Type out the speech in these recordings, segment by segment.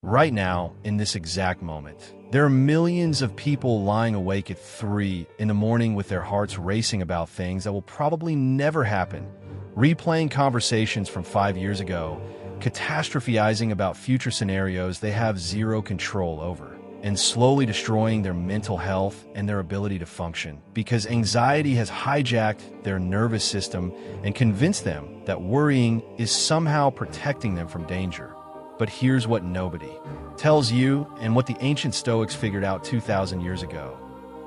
right now, in this exact moment. There are millions of people lying awake at 3 in the morning with their hearts racing about things that will probably never happen, replaying conversations from 5 years ago, catastrophizing about future scenarios they have zero control over, and slowly destroying their mental health and their ability to function because anxiety has hijacked their nervous system and convinced them that worrying is somehow protecting them from danger. But here's what nobody tells you, and what the ancient Stoics figured out 2,000 years ago.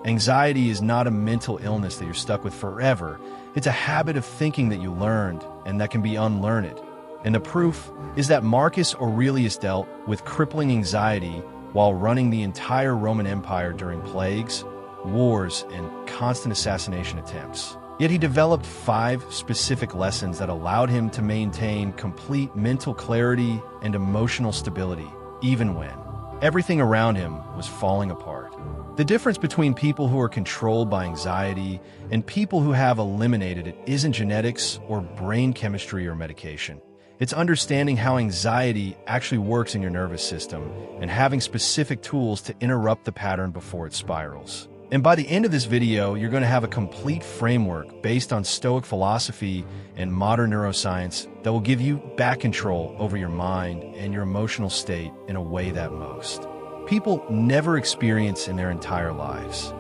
Anxiety is not a mental illness that you're stuck with forever. It's a habit of thinking that you learned and that can be unlearned. And the proof is that Marcus Aurelius dealt with crippling anxiety while running the entire Roman Empire during plagues, wars, and constant assassination attempts. Yet he developed 5 specific lessons that allowed him to maintain complete mental clarity and emotional stability, even when everything around him was falling apart. The difference between people who are controlled by anxiety and people who have eliminated it isn't genetics or brain chemistry or medication. It's understanding how anxiety actually works in your nervous system and having specific tools to interrupt the pattern before it spirals. And by the end of this video, you're going to have a complete framework based on Stoic philosophy and modern neuroscience that will give you back control over your mind and your emotional state in a way that most people never experience in their entire lives.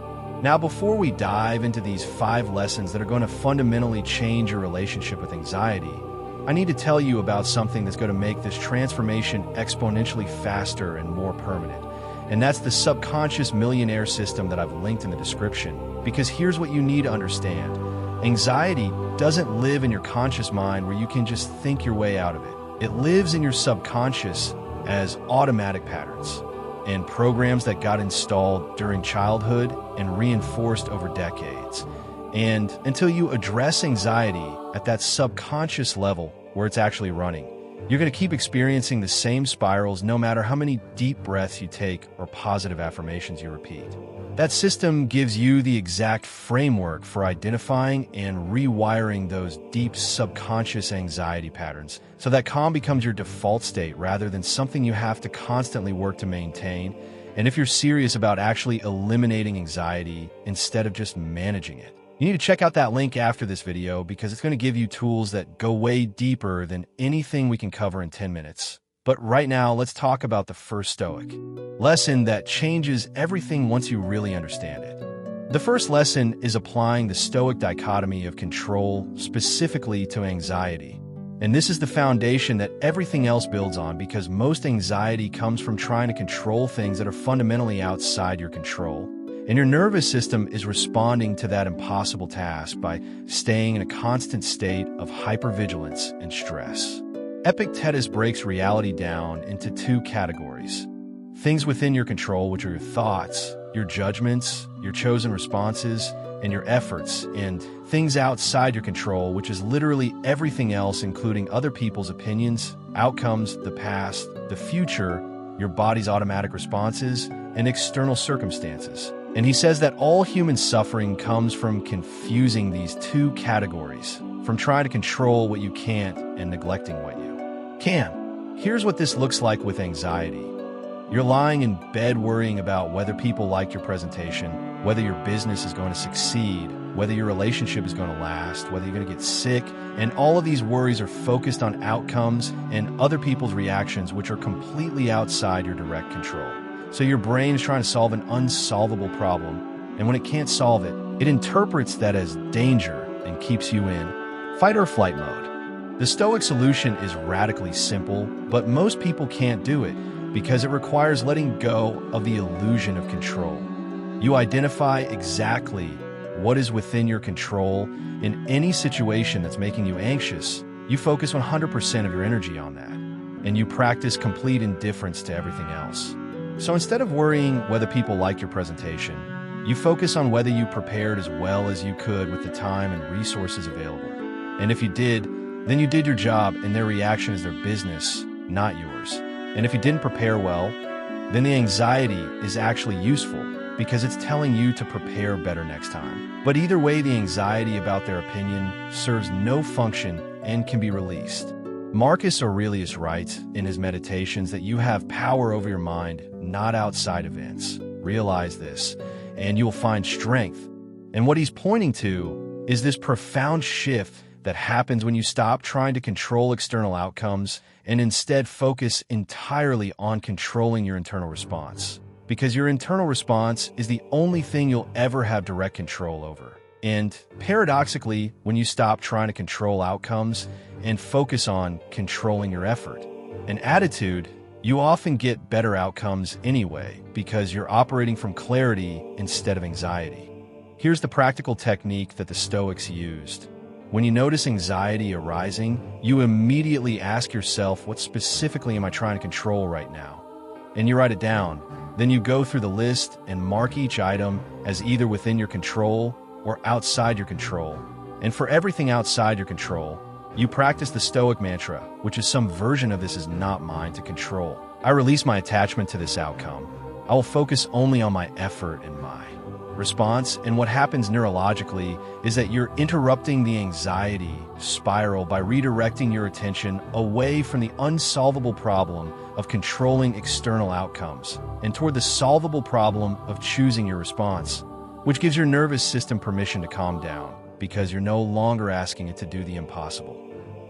Now, before we dive into these 5 lessons that are going to fundamentally change your relationship with anxiety, I need to tell you about something that's going to make this transformation exponentially faster and more permanent. And that's the subconscious millionaire system that I've linked in the description. Because here's what you need to understand. Anxiety doesn't live in your conscious mind where you can just think your way out of it. It lives in your subconscious as automatic patterns and programs that got installed during childhood and reinforced over decades. And until you address anxiety at that subconscious level where it's actually running, you're going to keep experiencing the same spirals no matter how many deep breaths you take or positive affirmations you repeat. That system gives you the exact framework for identifying and rewiring those deep subconscious anxiety patterns so that calm becomes your default state rather than something you have to constantly work to maintain. And if you're serious about actually eliminating anxiety instead of just managing it, you need to check out that link after this video because it's going to give you tools that go way deeper than anything we can cover in 10 minutes. But right now, let's talk about the first Stoic lesson that changes everything once you really understand it. The first lesson is applying the Stoic dichotomy of control specifically to anxiety. And this is the foundation that everything else builds on because most anxiety comes from trying to control things that are fundamentally outside your control. And your nervous system is responding to that impossible task by staying in a constant state of hypervigilance and stress. Epictetus breaks reality down into 2 categories. Things within your control, which are your thoughts, your judgments, your chosen responses, and your efforts, and things outside your control, which is literally everything else, including other people's opinions, outcomes, the past, the future, your body's automatic responses, and external circumstances. And he says that all human suffering comes from confusing these 2 categories, from trying to control what you can't and neglecting what you can. Here's what this looks like with anxiety. You're lying in bed worrying about whether people like your presentation, whether your business is going to succeed, whether your relationship is going to last, whether you're going to get sick, and all of these worries are focused on outcomes and other people's reactions, which are completely outside your direct control. So your brain is trying to solve an unsolvable problem, and when it can't solve it, it interprets that as danger and keeps you in fight or flight mode. The Stoic solution is radically simple, but most people can't do it because it requires letting go of the illusion of control. You identify exactly what is within your control in any situation that's making you anxious. You focus 100% of your energy on that, and you practice complete indifference to everything else. So instead of worrying whether people like your presentation, you focus on whether you prepared as well as you could with the time and resources available. And if you did, then you did your job and their reaction is their business, not yours. And if you didn't prepare well, then the anxiety is actually useful because it's telling you to prepare better next time. But either way, the anxiety about their opinion serves no function and can be released. Marcus Aurelius writes in his Meditations that you have power over your mind, not outside events. Realize this, and you will find strength. And what he's pointing to is this profound shift that happens when you stop trying to control external outcomes and instead focus entirely on controlling your internal response. Because your internal response is the only thing you'll ever have direct control over. And paradoxically, when you stop trying to control outcomes and focus on controlling your effort and attitude, you often get better outcomes anyway because you're operating from clarity instead of anxiety. Here's the practical technique that the Stoics used. When you notice anxiety arising, you immediately ask yourself, what specifically am I trying to control right now? And you write it down. Then you go through the list and mark each item as either within your control or outside your control. And for everything outside your control, you practice the Stoic mantra, which is some version of this is not mine to control. I release my attachment to this outcome. I will focus only on my effort and my response. And what happens neurologically is that you're interrupting the anxiety spiral by redirecting your attention away from the unsolvable problem of controlling external outcomes and toward the solvable problem of choosing your response, which gives your nervous system permission to calm down because you're no longer asking it to do the impossible.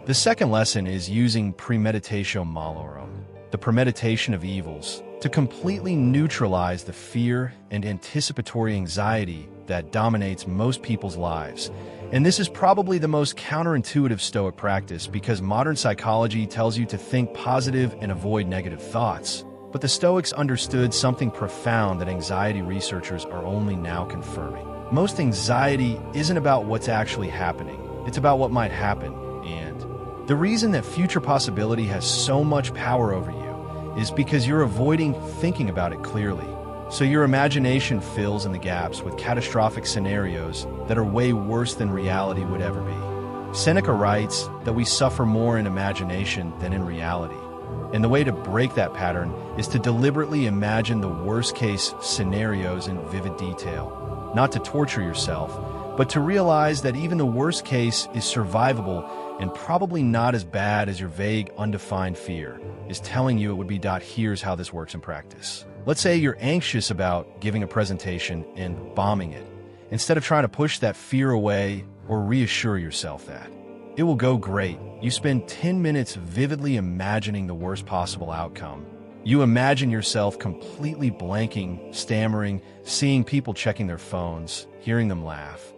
The second lesson is using premeditatio malorum, the premeditation of evils, to completely neutralize the fear and anticipatory anxiety that dominates most people's lives. And this is probably the most counterintuitive Stoic practice because modern psychology tells you to think positive and avoid negative thoughts. But the Stoics understood something profound that anxiety researchers are only now confirming. Most anxiety isn't about what's actually happening. It's about what might happen. And the reason that future possibility has so much power over you is because you're avoiding thinking about it clearly. So your imagination fills in the gaps with catastrophic scenarios that are way worse than reality would ever be. Seneca writes that we suffer more in imagination than in reality. And the way to break that pattern is to deliberately imagine the worst-case scenarios in vivid detail. Not to torture yourself, but to realize that even the worst case is survivable and probably not as bad as your vague, undefined fear is telling you it would be. Here's how this works in practice. Let's say you're anxious about giving a presentation and bombing it. Instead of trying to push that fear away or reassure yourself that it will go great, you spend 10 minutes vividly imagining the worst possible outcome. You imagine yourself completely blanking, stammering, seeing people checking their phones, hearing them laugh,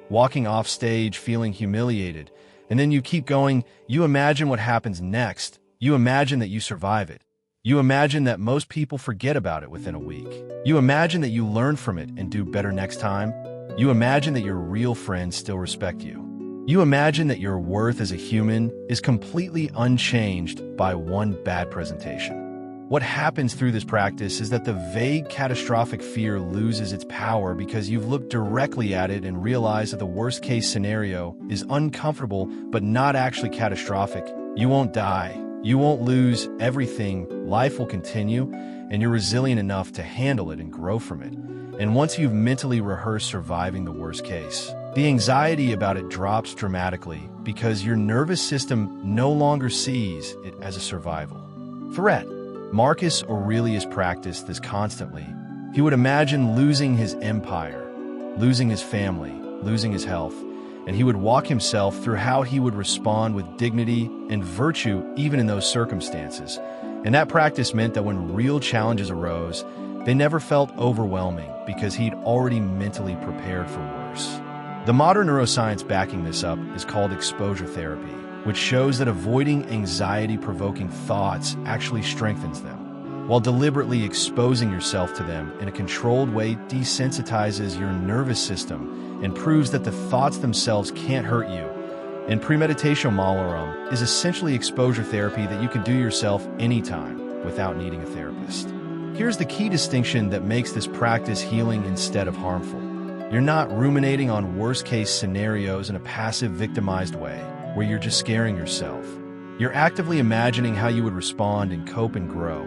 walking off stage feeling humiliated, and then you keep going. You imagine what happens next. You imagine that you survive it. You imagine that most people forget about it within a week. You imagine that you learn from it and do better next time. You imagine that your real friends still respect you. You imagine that your worth as a human is completely unchanged by one bad presentation. What happens through this practice is that the vague, catastrophic fear loses its power because you've looked directly at it and realized that the worst-case scenario is uncomfortable but not actually catastrophic. You won't die. You won't lose everything. Life will continue, and you're resilient enough to handle it and grow from it. And once you've mentally rehearsed surviving the worst case, the anxiety about it drops dramatically because your nervous system no longer sees it as a survival threat. Marcus Aurelius practiced this constantly. He would imagine losing his empire, losing his family, losing his health, and he would walk himself through how he would respond with dignity and virtue even in those circumstances. And that practice meant that when real challenges arose, they never felt overwhelming because he'd already mentally prepared for worse. The modern neuroscience backing this up is called exposure therapy, which shows that avoiding anxiety-provoking thoughts actually strengthens them, while deliberately exposing yourself to them in a controlled way desensitizes your nervous system and proves that the thoughts themselves can't hurt you. And premeditatio malorum is essentially exposure therapy that you can do yourself anytime without needing a therapist. Here's the key distinction that makes this practice healing instead of harmful. You're not ruminating on worst-case scenarios in a passive, victimized way, where you're just scaring yourself. You're actively imagining how you would respond and cope and grow.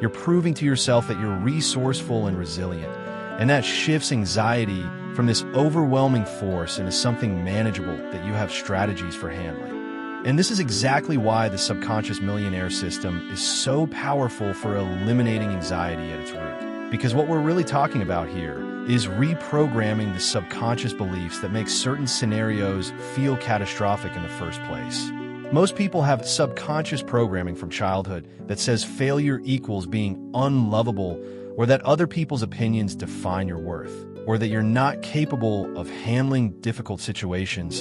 You're proving to yourself that you're resourceful and resilient, and that shifts anxiety from this overwhelming force into something manageable that you have strategies for handling. And this is exactly why the subconscious millionaire system is so powerful for eliminating anxiety at its root. Because what we're really talking about here is reprogramming the subconscious beliefs that make certain scenarios feel catastrophic in the first place. Most people have subconscious programming from childhood that says failure equals being unlovable, or that other people's opinions define your worth, or that you're not capable of handling difficult situations.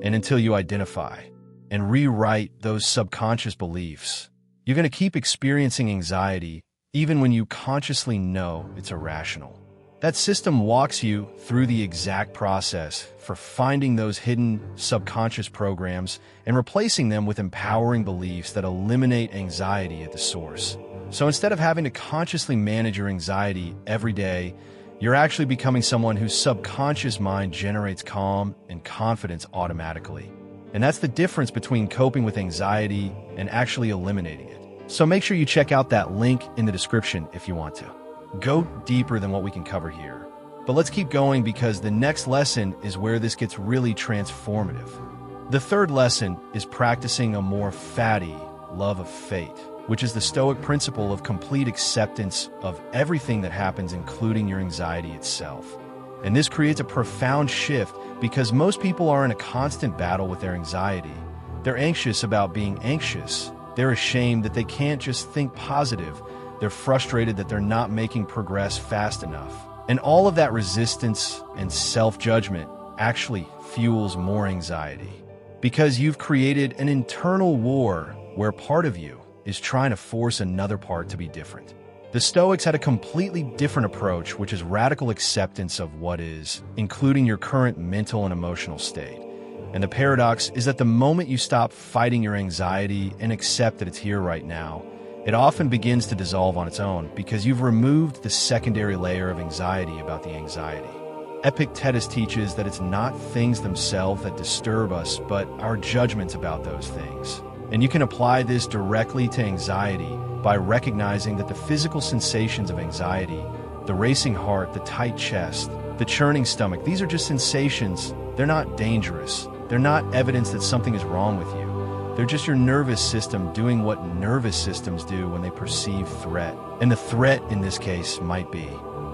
And until you identify and rewrite those subconscious beliefs, you're going to keep experiencing anxiety even when you consciously know it's irrational. That system walks you through the exact process for finding those hidden subconscious programs and replacing them with empowering beliefs that eliminate anxiety at the source. So instead of having to consciously manage your anxiety every day, you're actually becoming someone whose subconscious mind generates calm and confidence automatically. And that's the difference between coping with anxiety and actually eliminating it. So make sure you check out that link in the description if you want to. Go deeper than what we can cover here. But let's keep going, because the next lesson is where this gets really transformative. The third lesson is practicing a more fatty love of fate, which is the Stoic principle of complete acceptance of everything that happens, including your anxiety itself. And this creates a profound shift, because most people are in a constant battle with their anxiety. They're anxious about being anxious. They're ashamed that they can't just think positive. They're frustrated that they're not making progress fast enough. And all of that resistance and self-judgment actually fuels more anxiety, because you've created an internal war where part of you is trying to force another part to be different. The Stoics had a completely different approach, which is radical acceptance of what is, including your current mental and emotional state. And the paradox is that the moment you stop fighting your anxiety and accept that it's here right now, it often begins to dissolve on its own, because you've removed the secondary layer of anxiety about the anxiety. Epictetus teaches that it's not things themselves that disturb us, but our judgments about those things. And you can apply this directly to anxiety by recognizing that the physical sensations of anxiety, the racing heart, the tight chest, the churning stomach, these are just sensations. They're not dangerous. They're not evidence that something is wrong with you. They're just your nervous system doing what nervous systems do when they perceive threat. And the threat in this case might be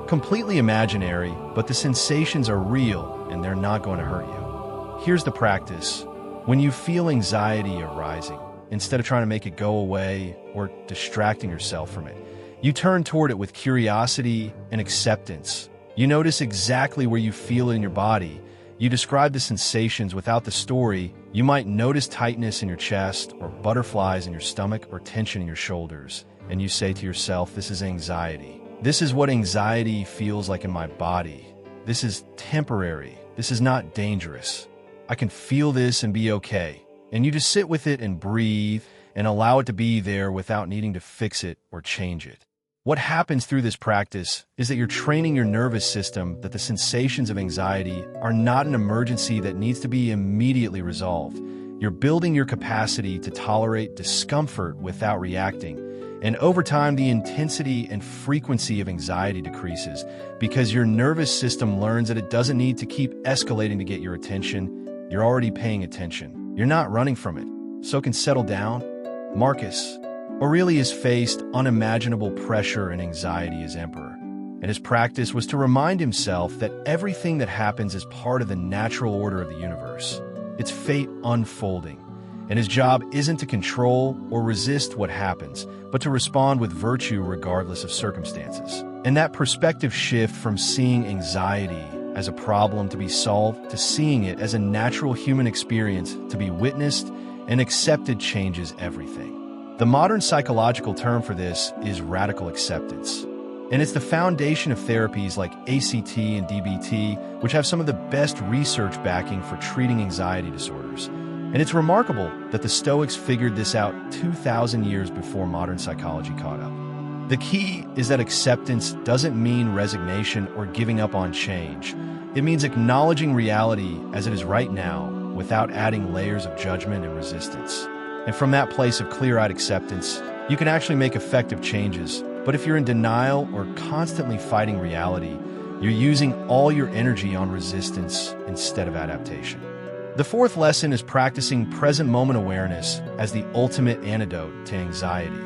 completely imaginary, but the sensations are real and they're not going to hurt you. Here's the practice. When you feel anxiety arising, instead of trying to make it go away or distracting yourself from it, you turn toward it with curiosity and acceptance. You notice exactly where you feel it in your body. You describe the sensations without the story. You might notice tightness in your chest, or butterflies in your stomach, or tension in your shoulders. And you say to yourself, this is anxiety. This is what anxiety feels like in my body. This is temporary. This is not dangerous. I can feel this and be okay. And you just sit with it and breathe and allow it to be there without needing to fix it or change it. What happens through this practice is that you're training your nervous system that the sensations of anxiety are not an emergency that needs to be immediately resolved. You're building your capacity to tolerate discomfort without reacting. And over time, the intensity and frequency of anxiety decreases, because your nervous system learns that it doesn't need to keep escalating to get your attention. You're already paying attention. You're not running from it, so it can settle down. Marcus Aurelius faced unimaginable pressure and anxiety as emperor, and his practice was to remind himself that everything that happens is part of the natural order of the universe. It's fate unfolding, and his job isn't to control or resist what happens, but to respond with virtue regardless of circumstances. And that perspective shift from seeing anxiety as a problem to be solved to seeing it as a natural human experience to be witnessed and accepted changes everything. The modern psychological term for this is radical acceptance. And it's the foundation of therapies like ACT and DBT, which have some of the best research backing for treating anxiety disorders. And it's remarkable that the Stoics figured this out 2,000 years before modern psychology caught up. The key is that acceptance doesn't mean resignation or giving up on change. It means acknowledging reality as it is right now without adding layers of judgment and resistance. And from that place of clear-eyed acceptance, you can actually make effective changes. But if you're in denial or constantly fighting reality, you're using all your energy on resistance instead of adaptation. The fourth lesson is practicing present moment awareness as the ultimate antidote to anxiety.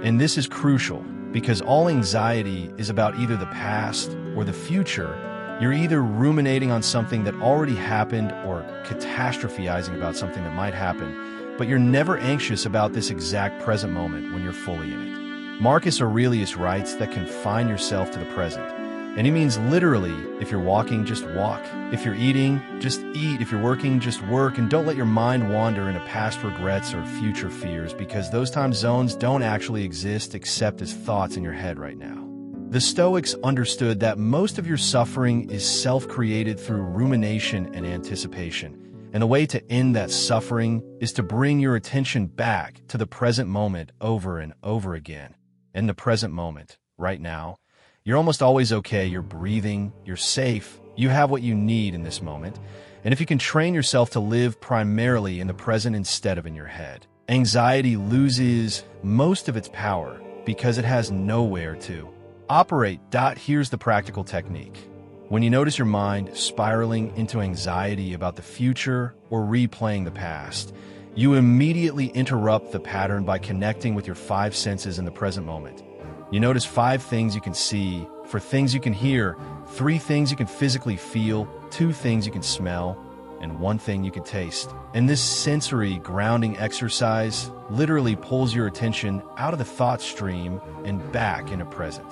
And this is crucial because all anxiety is about either the past or the future. You're either ruminating on something that already happened or catastrophizing about something that might happen, but you're never anxious about this exact present moment when you're fully in it. Marcus Aurelius writes that confine yourself to the present. And he means literally, if you're walking, just walk. If you're eating, just eat. If you're working, just work. And don't let your mind wander into past regrets or future fears, because those time zones don't actually exist except as thoughts in your head right now. The Stoics understood that most of your suffering is self-created through rumination and anticipation. And the way to end that suffering is to bring your attention back to the present moment over and over again. In the present moment, right now, you're almost always okay, you're breathing, you're safe, you have what you need in this moment. And if you can train yourself to live primarily in the present instead of in your head, anxiety loses most of its power because it has nowhere to operate. Here's the practical technique. When you notice your mind spiraling into anxiety about the future or replaying the past, you immediately interrupt the pattern by connecting with your five senses in the present moment. You notice 5 things you can see, 4 things you can hear, 3 things you can physically feel, 2 things you can smell, and 1 thing you can taste. And this sensory grounding exercise literally pulls your attention out of the thought stream and back into present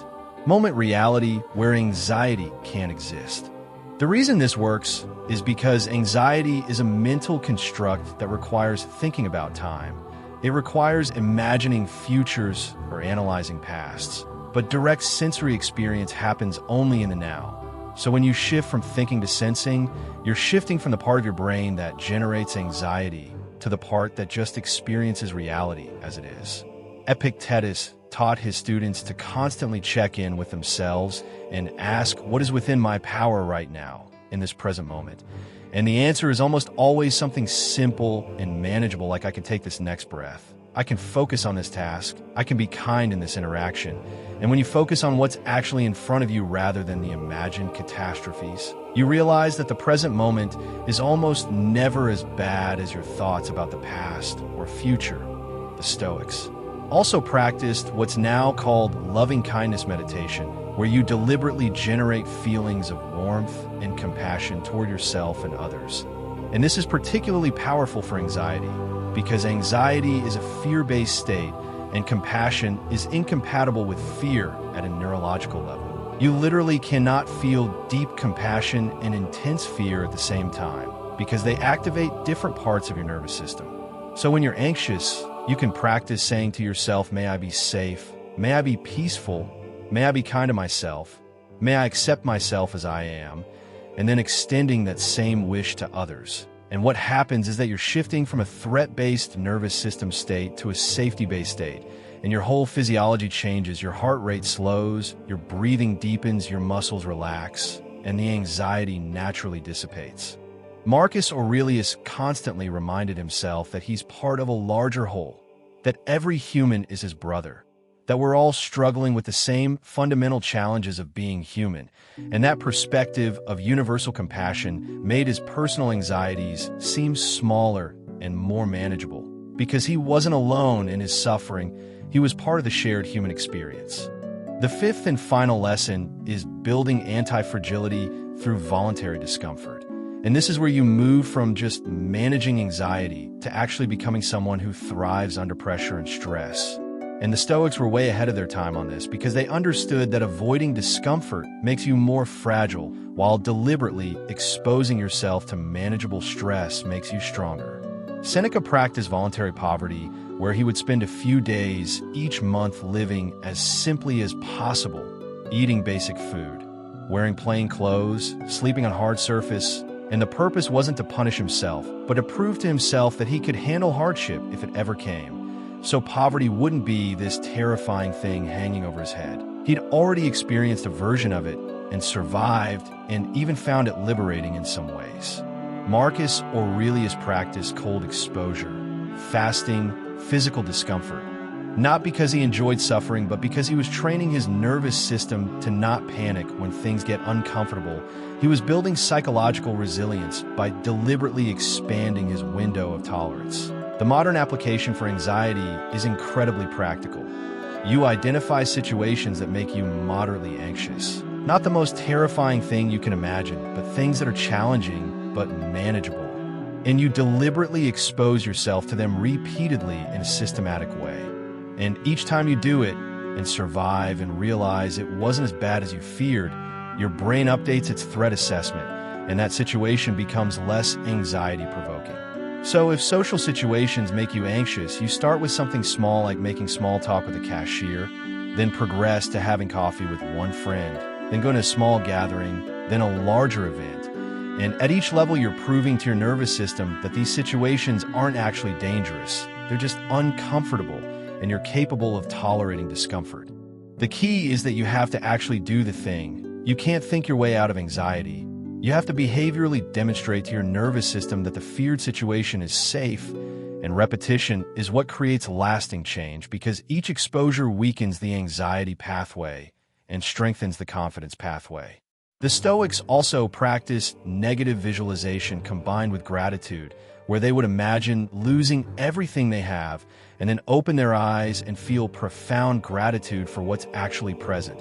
moment reality where anxiety can't exist. The reason this works is because anxiety is a mental construct that requires thinking about time. It requires imagining futures or analyzing pasts. But direct sensory experience happens only in the now. So when you shift from thinking to sensing, you're shifting from the part of your brain that generates anxiety to the part that just experiences reality as it is. Epictetus taught his students to constantly check in with themselves and ask, what is within my power right now in this present moment? And the answer is almost always something simple and manageable, like I can take this next breath. I can focus on this task. I can be kind in this interaction. And when you focus on what's actually in front of you rather than the imagined catastrophes, you realize that the present moment is almost never as bad as your thoughts about the past or future. The Stoics also practiced what's now called loving-kindness meditation, where you deliberately generate feelings of warmth and compassion toward yourself and others. And this is particularly powerful for anxiety, because anxiety is a fear-based state, and compassion is incompatible with fear at a neurological level. You literally cannot feel deep compassion and intense fear at the same time, because they activate different parts of your nervous system. So when you're anxious, you can practice saying to yourself, may I be safe, may I be peaceful, may I be kind to myself, may I accept myself as I am, and then extending that same wish to others. And what happens is that you're shifting from a threat-based nervous system state to a safety-based state, and your whole physiology changes, your heart rate slows, your breathing deepens, your muscles relax, and the anxiety naturally dissipates. Marcus Aurelius constantly reminded himself that he's part of a larger whole, that every human is his brother, that we're all struggling with the same fundamental challenges of being human, and that perspective of universal compassion made his personal anxieties seem smaller and more manageable. Because he wasn't alone in his suffering, he was part of the shared human experience. The fifth and final lesson is building anti-fragility through voluntary discomfort. And this is where you move from just managing anxiety to actually becoming someone who thrives under pressure and stress. And the Stoics were way ahead of their time on this because they understood that avoiding discomfort makes you more fragile, while deliberately exposing yourself to manageable stress makes you stronger. Seneca practiced voluntary poverty, where he would spend a few days each month living as simply as possible, eating basic food, wearing plain clothes, sleeping on hard surface. And the purpose wasn't to punish himself, but to prove to himself that he could handle hardship if it ever came. So poverty wouldn't be this terrifying thing hanging over his head. He'd already experienced a version of it and survived, and even found it liberating in some ways. Marcus Aurelius practiced cold exposure, fasting, physical discomfort, Not because he enjoyed suffering, but because he was training his nervous system to not panic when things get uncomfortable. He was building psychological resilience by deliberately expanding his window of tolerance. The modern application for anxiety is incredibly practical. You identify situations that make you moderately anxious. Not the most terrifying thing you can imagine, but things that are challenging but manageable. And you deliberately expose yourself to them repeatedly in a systematic way. And each time you do it and survive and realize it wasn't as bad as you feared, your brain updates its threat assessment, and that situation becomes less anxiety-provoking. So if social situations make you anxious, you start with something small like making small talk with a cashier, then progress to having coffee with one friend, then going to a small gathering, then a larger event. And at each level, you're proving to your nervous system that these situations aren't actually dangerous. They're just uncomfortable, and you're capable of tolerating discomfort. The key is that you have to actually do the thing. You can't think your way out of anxiety. You have to behaviorally demonstrate to your nervous system that the feared situation is safe, and repetition is what creates lasting change because each exposure weakens the anxiety pathway and strengthens the confidence pathway. The Stoics also practice negative visualization combined with gratitude, where they would imagine losing everything they have and then open their eyes and feel profound gratitude for what's actually present.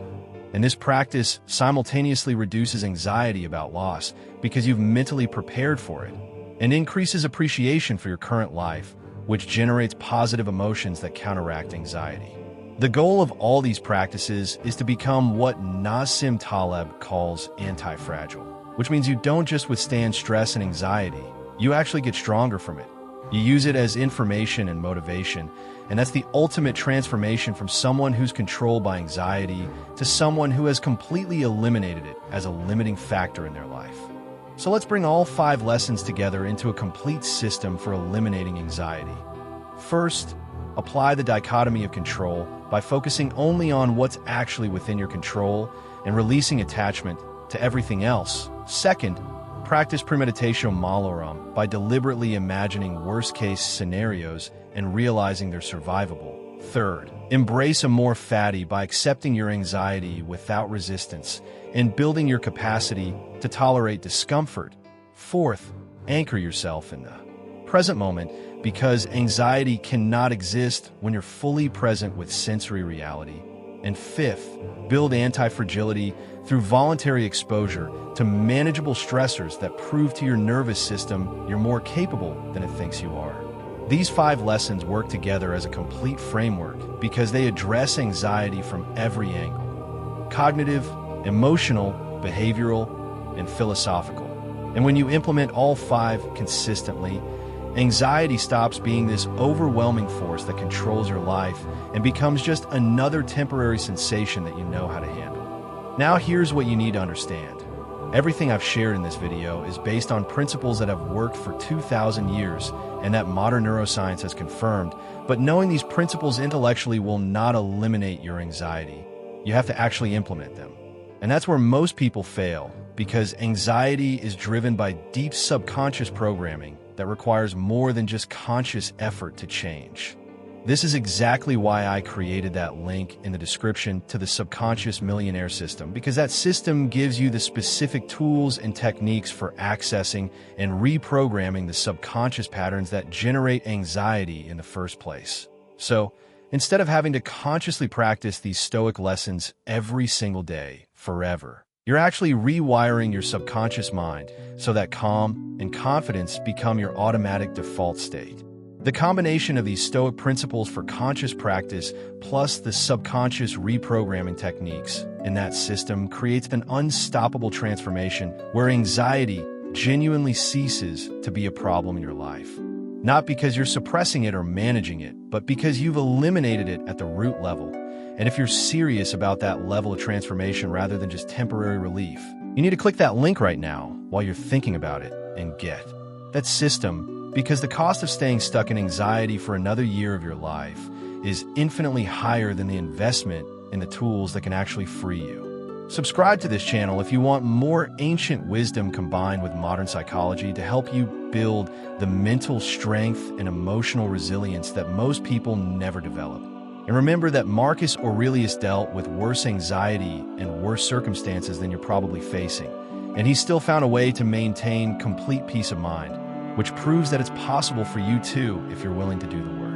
And this practice simultaneously reduces anxiety about loss because you've mentally prepared for it, and increases appreciation for your current life, which generates positive emotions that counteract anxiety. The goal of all these practices is to become what Nassim Taleb calls anti-fragile, which means you don't just withstand stress and anxiety, you actually get stronger from it. You use it as information and motivation, and that's the ultimate transformation from someone who's controlled by anxiety to someone who has completely eliminated it as a limiting factor in their life. So let's bring all 5 lessons together into a complete system for eliminating anxiety. First, apply the dichotomy of control by focusing only on what's actually within your control and releasing attachment to everything else. Second, practice premeditatio malorum by deliberately imagining worst-case scenarios and realizing they're survivable. Third, embrace amor fati by accepting your anxiety without resistance and building your capacity to tolerate discomfort. Fourth, anchor yourself in the present moment because anxiety cannot exist when you're fully present with sensory reality. And fifth, build anti-fragility through voluntary exposure to manageable stressors that prove to your nervous system you're more capable than it thinks you are. These 5 lessons work together as a complete framework because they address anxiety from every angle: cognitive, emotional, behavioral, and philosophical. And when you implement all 5 consistently, anxiety stops being this overwhelming force that controls your life and becomes just another temporary sensation that you know how to handle. Now here's what you need to understand. Everything I've shared in this video is based on principles that have worked for 2,000 years and that modern neuroscience has confirmed, but knowing these principles intellectually will not eliminate your anxiety. You have to actually implement them. And that's where most people fail, because anxiety is driven by deep subconscious programming that requires more than just conscious effort to change. This is exactly why I created that link in the description to the Subconscious Millionaire System, because that system gives you the specific tools and techniques for accessing and reprogramming the subconscious patterns that generate anxiety in the first place. So, instead of having to consciously practice these Stoic lessons every single day, forever, you're actually rewiring your subconscious mind so that calm and confidence become your automatic default state. The combination of these Stoic principles for conscious practice plus the subconscious reprogramming techniques in that system creates an unstoppable transformation where anxiety genuinely ceases to be a problem in your life. Not because you're suppressing it or managing it, but because you've eliminated it at the root level. And if you're serious about that level of transformation rather than just temporary relief, you need to click that link right now while you're thinking about it and get that system, because the cost of staying stuck in anxiety for another year of your life is infinitely higher than the investment in the tools that can actually free you. Subscribe to this channel if you want more ancient wisdom combined with modern psychology to help you build the mental strength and emotional resilience that most people never develop. And remember that Marcus Aurelius dealt with worse anxiety and worse circumstances than you're probably facing. And he still found a way to maintain complete peace of mind, which proves that it's possible for you too if you're willing to do the work.